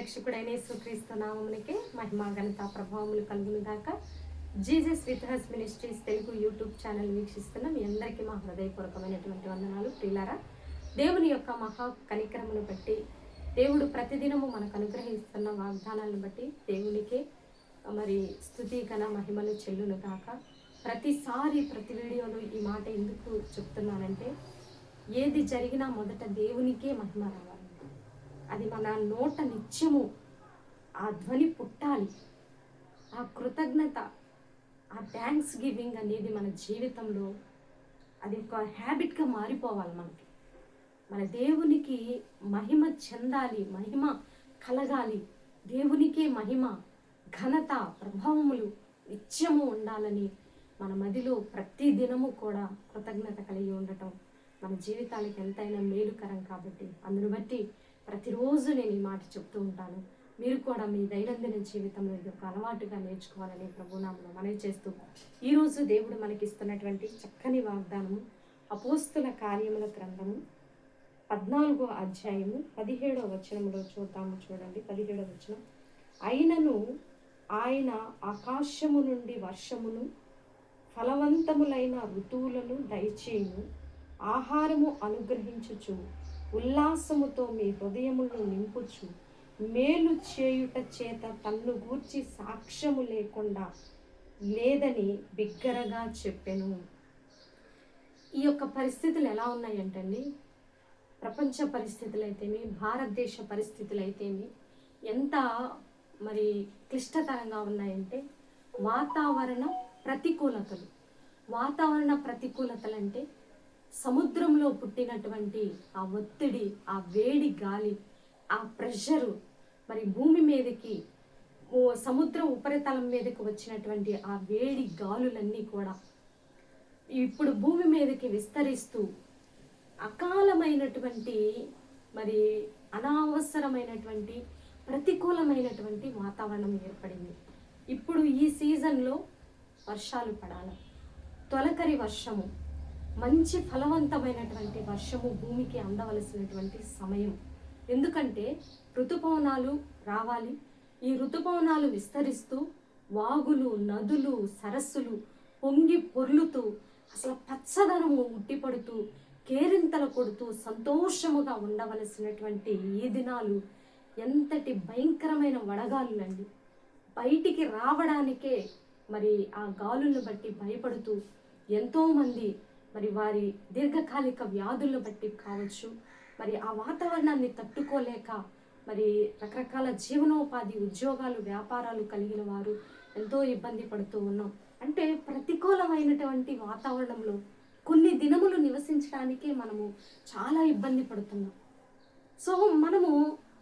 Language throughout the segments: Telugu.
రక్షకుడైన యేసుక్రీస్తు నామమునకే మహిమ ఘనత ప్రభావములు కలుగును గాక. Jesus with has ministries Telugu YouTube channel వీక్షిస్తున్న మీ అందరికీ మా హృదయపూర్వకమైనటువంటి వందనాలు. ప్రియులారా, దేవుని యొక్క మహా కనికరమును బట్టి, దేవుడు ప్రతిదినము మనకు అనుగ్రహిస్తున్న వాగ్దానాలను బట్టి దేవునికే మరి స్తుతి ఘన మహిమలు చెల్లును గాక. ప్రతిసారి ప్రతి వీడియోలో ఈ మాట ఎందుకు చెప్తున్నానంటే, ఏది జరిగినా మొదట దేవునికే మహిమ రావాలి. అది మన నోట నిత్యము ఆ ధ్వని పుట్టాలి. ఆ కృతజ్ఞత, ఆ థ్యాంక్స్ గివింగ్ అనేది మన జీవితంలో అది ఒక హ్యాబిట్గా మారిపోవాలి. మన దేవునికి మహిమ చెందాలి, మహిమ కలగాలి. దేవునికే మహిమ, ఘనత, ప్రభావములు నిత్యము ఉండాలని మన మదిలో ప్రతి దినము కూడా కృతజ్ఞత కలిగి ఉండటం మన జీవితాలకు ఎంతైనా మేలుకరం. కాబట్టి అందును బట్టి ప్రతిరోజు నేను ఈ మాట చెప్తూ ఉంటాను. మీరు కూడా మీ దైనందిన జీవితంలో ఇది ఒక అలవాటుగా నేర్చుకోవాలని ప్రభునామములో మనవి చేస్తూ, ఈరోజు దేవుడు మనకిస్తున్నటువంటి చక్కని వాగ్దానము అపోస్తుల కార్యముల గ్రంథము 14వ అధ్యాయము 17వ వచనంలో చూద్దాము. చూడండి, 17వ వచనం. అయినను ఆయన ఆకాశము నుండి వర్షమును, ఫలవంతములైన ఋతువులను దయచేయును, ఆహారము అనుగ్రహించుచు, ఉల్లాసముతో మీ హృదయములను నింపుచు, మేలు చేయుట చేత తన్ను గూర్చి సాక్ష్యము లేకుండా లేదని బిగ్గరగా చెప్పెను. ఈ యొక్క పరిస్థితులు ఎలా ఉన్నాయంటండి, ప్రపంచ పరిస్థితులు అయితేమి, భారతదేశ పరిస్థితులు అయితేమి ఎంత మరి క్లిష్టతరంగా ఉన్నాయంటే, వాతావరణ ప్రతికూలతలు అంటే సముద్రంలో పుట్టినటువంటి ఆ ఒత్తిడి, ఆ వేడి గాలి, ఆ ప్రెషరు, మరి భూమి మీదకి సముద్ర ఉపరితలం మీదకి వచ్చినటువంటి ఆ వేడి గాలులన్నీ కూడా ఇప్పుడు భూమి మీదకి విస్తరిస్తూ అకాలమైనటువంటి మరి అనవసరమైనటువంటి ప్రతికూలమైనటువంటి వాతావరణం ఏర్పడింది. ఇప్పుడు ఈ సీజన్లో వర్షాలు పడాలి, తొలకరి వర్షము, మంచి ఫలవంతమైనటువంటి వర్షము భూమికి అందవలసినటువంటి సమయం. ఎందుకంటే ఋతుపవనాలు రావాలి. ఈ ఋతుపవనాలు విస్తరిస్తూ వాగులు, నదులు, సరస్సులు పొంగి పొర్లుతూ అసలు పచ్చదనము ఉట్టిపడుతూ కేరింతలు కొడుతూ సంతోషముగా ఉండవలసినటువంటి ఈ దినాలు ఎంతటి భయంకరమైన వడగాలులండి. బయటికి రావడానికే మరి ఆ గాలులను బట్టి భయపడుతూ ఎంతోమంది మరి వారి దీర్ఘకాలిక వ్యాధులను బట్టి కావచ్చు, మరి ఆ వాతావరణాన్ని తట్టుకోలేక మరి రకరకాల జీవనోపాధి, ఉద్యోగాలు, వ్యాపారాలు కలిగిన వారు ఎంతో ఇబ్బంది పడుతూ ఉన్నాం. అంటే ప్రతికూలమైనటువంటి వాతావరణంలో కొన్ని దినములు నివసించడానికే మనము చాలా ఇబ్బంది పడుతున్నాం. సో మనము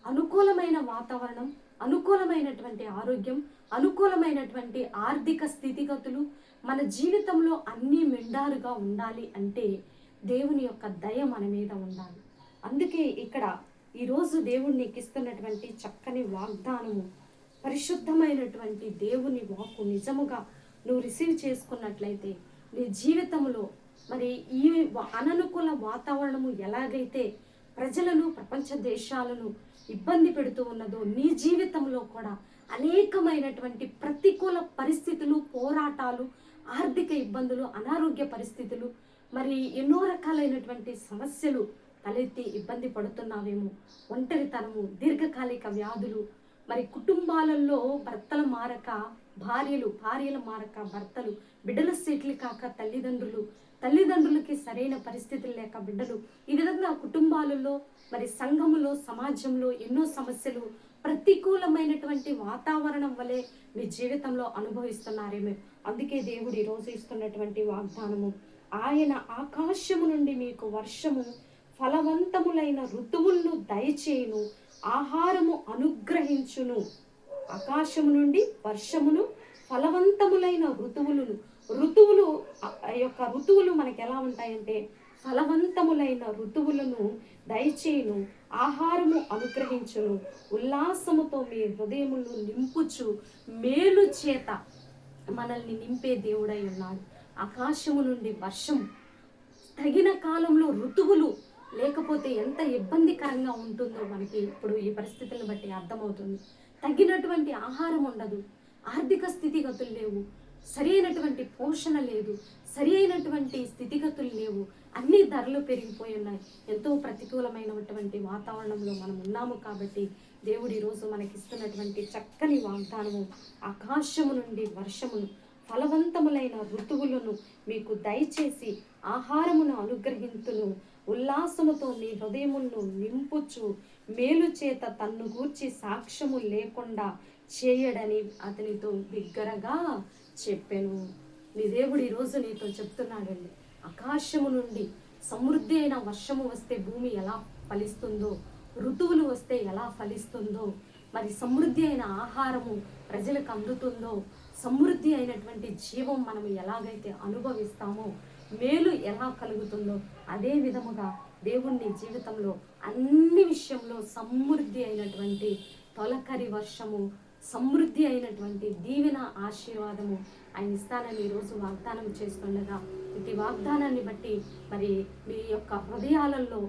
అనుకూలమైన వాతావరణం, అనుకూలమైనటువంటి ఆరోగ్యం, అనుకూలమైనటువంటి ఆర్థిక స్థితిగతులు మన జీవితంలో అన్నీ మెండారుగా ఉండాలి అంటే దేవుని యొక్క దయ మన మీద ఉండాలి. అందుకే ఇక్కడ ఈరోజు దేవుడు నీకు ఇస్తున్నటువంటి చక్కని వాగ్దానము, పరిశుద్ధమైనటువంటి దేవుని వాక్కు నిజముగా నువ్వు రిసీవ్ చేసుకున్నట్లయితే నీ జీవితంలో మరి ఈ అననుకూల వాతావరణము ఎలాగైతే ప్రజలను, ప్రపంచ దేశాలను ఇబ్బంది పెడుతూ ఉన్నదో, నీ జీవితంలో కూడా అనేకమైనటువంటి ప్రతికూల పరిస్థితులు, పోరాటాలు, ఆర్థిక ఇబ్బందులు, అనారోగ్య పరిస్థితులు, మరి ఎన్నో రకాలైనటువంటి సమస్యలు తలెత్తి ఇబ్బంది పడుతున్నావేమో. ఒంటరితనము, దీర్ఘకాలిక వ్యాధులు, మరి కుటుంబాలలో భర్తలు మారక భార్యలు మారక భర్తలు, బిడ్డల సీట్లు కాక తల్లిదండ్రులకి సరైన పరిస్థితులు లేక బిడ్డలు, ఈ విధంగా కుటుంబాలలో, మరి సంఘములో, సమాజంలో ఎన్నో సమస్యలు, ప్రతికూలమైనటువంటి వాతావరణం వలె మీ జీవితంలో అనుభవిస్తున్నారేమో. అందుకే దేవుడు ఈరోజు ఇస్తున్నటువంటి వాగ్దానము, ఆయన ఆకాశము నుండి మీకు వర్షము, ఫలవంతములైన ఋతువులను దయచేయును, ఆహారము అనుగ్రహించును. ఆకాశము నుండి వర్షమును, ఫలవంతములైన ఋతువులు మనకి ఎలా ఉంటాయంటే, ఫలవంతములైన ఋతువులను దయచేయును, ఆహారము అనుగ్రహించును, ఉల్లాసముతో మీ హృదయములను నింపుచు, మేలు చేత మనల్ని నింపే దేవుడై ఉన్నాడు. ఆకాశము నుండి వర్షము, తగిన కాలంలో ఋతువులు లేకపోతే ఎంత ఇబ్బందికరంగా ఉంటుందో మనకి ఇప్పుడు ఈ పరిస్థితులను బట్టి అర్థమవుతుంది. తగినటువంటి ఆహారం ఉండదు, ఆర్థిక స్థితిగతులు లేవు, సరి అయినటువంటి పోషణ లేదు, సరి అయినటువంటి స్థితిగతులు లేవు, అన్ని ధరలు పెరిగిపోయి ఉన్నాయి. ఎంతో ప్రతికూలమైనటువంటి వాతావరణంలో మనం ఉన్నాము. కాబట్టి దేవుడు ఈరోజు మనకిస్తున్నటువంటి చక్కని వాగ్దానము, ఆకాశము నుండి వర్షమును, ఫలవంతములైన ఋతువులను మీకు దయచేసి ఆహారమును అనుగ్రహింతును, ఉల్లాసముతో నీ హృదయమును నింపుచు మేలు చేత తన్ను గూర్చి సాక్ష్యము లేకుండా చేయడని అతనితో బిగ్గరగా చెప్పాను. నీ దేవుడు ఈరోజు నీతో చెప్తున్నాడండి, ఆకాశము నుండి సమృద్ధి అయిన వర్షము వస్తే భూమి ఎలా ఫలిస్తుందో, ఋతువులు వస్తే ఎలా ఫలిస్తుందో, మరి సమృద్ధి అయిన ఆహారము ప్రజలకు అందుతుందో, సమృద్ధి అయినటువంటి జీవం మనం ఎలాగైతే అనుభవిస్తామో, మేలు ఎలా కలుగుతుందో, అదే విధముగా దేవుణ్ణి జీవితంలో అన్ని విషయంలో సమృద్ధి అయినటువంటి తొలకరి వర్షము, సమృద్ధి అయినటువంటి దీవెన ఆశీర్వాదము ఆయన ఇస్తానని ఈరోజు వాగ్దానం చేస్తుండగా, ఇటు వాగ్దానాన్ని బట్టి మరి మీ యొక్క హృదయాలలో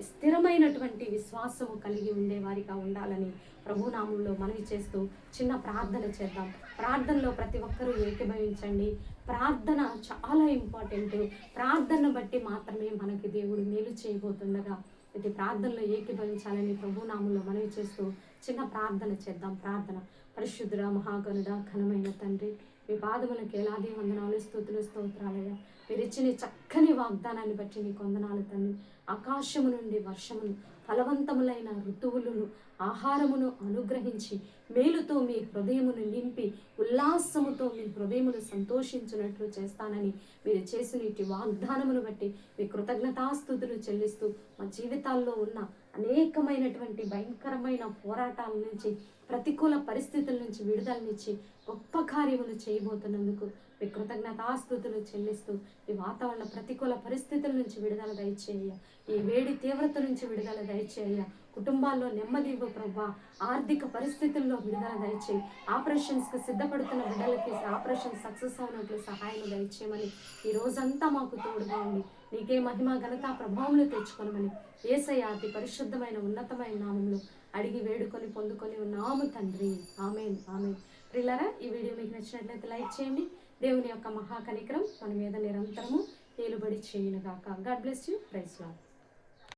స్థిరమైనటువంటి విశ్వాసము కలిగి ఉండేవారిగా ఉండాలని ప్రభునామంలో మనవి చేస్తూ చిన్న ప్రార్థన చేద్దాం. ప్రార్థనలో ప్రతి ఒక్కరూ ఏకీభవించండి. ప్రార్థన చాలా ఇంపార్టెంట్. ప్రార్థన బట్టి మాత్రమే మనకి దేవుడు మేలు చేయబోతుండగా ఇది ప్రార్థనలో ఏకీభవించాలని ప్రభునామంలో మనవి చేస్తూ చిన్న ప్రార్థన చేద్దాం. ప్రార్థన. పరిశుద్ధుడ, మహాగణుడ, ఘనమైన తండ్రి, మీ పాదములకు ఎలాది వందనాలు, స్తుతులు, స్తోత్రాలయ్యా. మీరు ఇచ్చిన చక్కని వాగ్దానాన్ని బట్టి నీకు వందనాలు తండ్రి. ఆకాశము నుండి వర్షమును, ఫలవంతములైన ఋతువులను, ఆహారమును అనుగ్రహించి మేలుతో మీ హృదయమును నింపి ఉల్లాసముతో మీ హృదయమును సంతోషించినట్లు చేస్తానని మీరు చేసిన ఇటు వాగ్దానమును బట్టి మీ కృతజ్ఞతాస్తుతులు చెల్లిస్తూ మా జీవితాల్లో ఉన్న అనేకమైనటువంటి భయంకరమైన పోరాటాల నుంచి, ప్రతికూల పరిస్థితుల నుంచి విడుదలనిచ్చి గొప్ప కార్యములు చేయబోతున్నందుకు మీ కృతజ్ఞతాస్తుతులు చెల్లిస్తూ ఈ వాతావరణ ప్రతికూల పరిస్థితుల నుంచి విడుదల దయచేయ, ఈ వేడి తీవ్రత నుంచి విడుదల దయచేయ, కుటుంబాల్లో నెమ్మది ఇవ్వు ప్రభా, ఆర్థిక పరిస్థితుల్లో విడుదల దయచేయి, ఆపరేషన్స్కి సిద్ధపడుతున్న బిడ్డలకి ఆపరేషన్ సక్సెస్ అవునట్లు సహాయం దయచేయమని ఈ రోజంతా మాకు తోడుగా ఉండి నీకే మహిమ, ఘనత, ప్రభావములు తెచ్చుకోనమని యేసయ్య అతి పరిశుద్ధమైన ఉన్నతమైన నామంలో అడిగి వేడుకొని పొందుకొని ఉన్నాము తండ్రి. ఆమేన్, ఆమేన్. ప్రియులారా, ఈ వీడియో మీకు నచ్చినట్లయితే లైక్ చేయండి. దేవుని యొక్క మహాకనికరం మన మీద నిరంతరము ఏలుబడి చేయునుగాక. God bless you. Praise lord.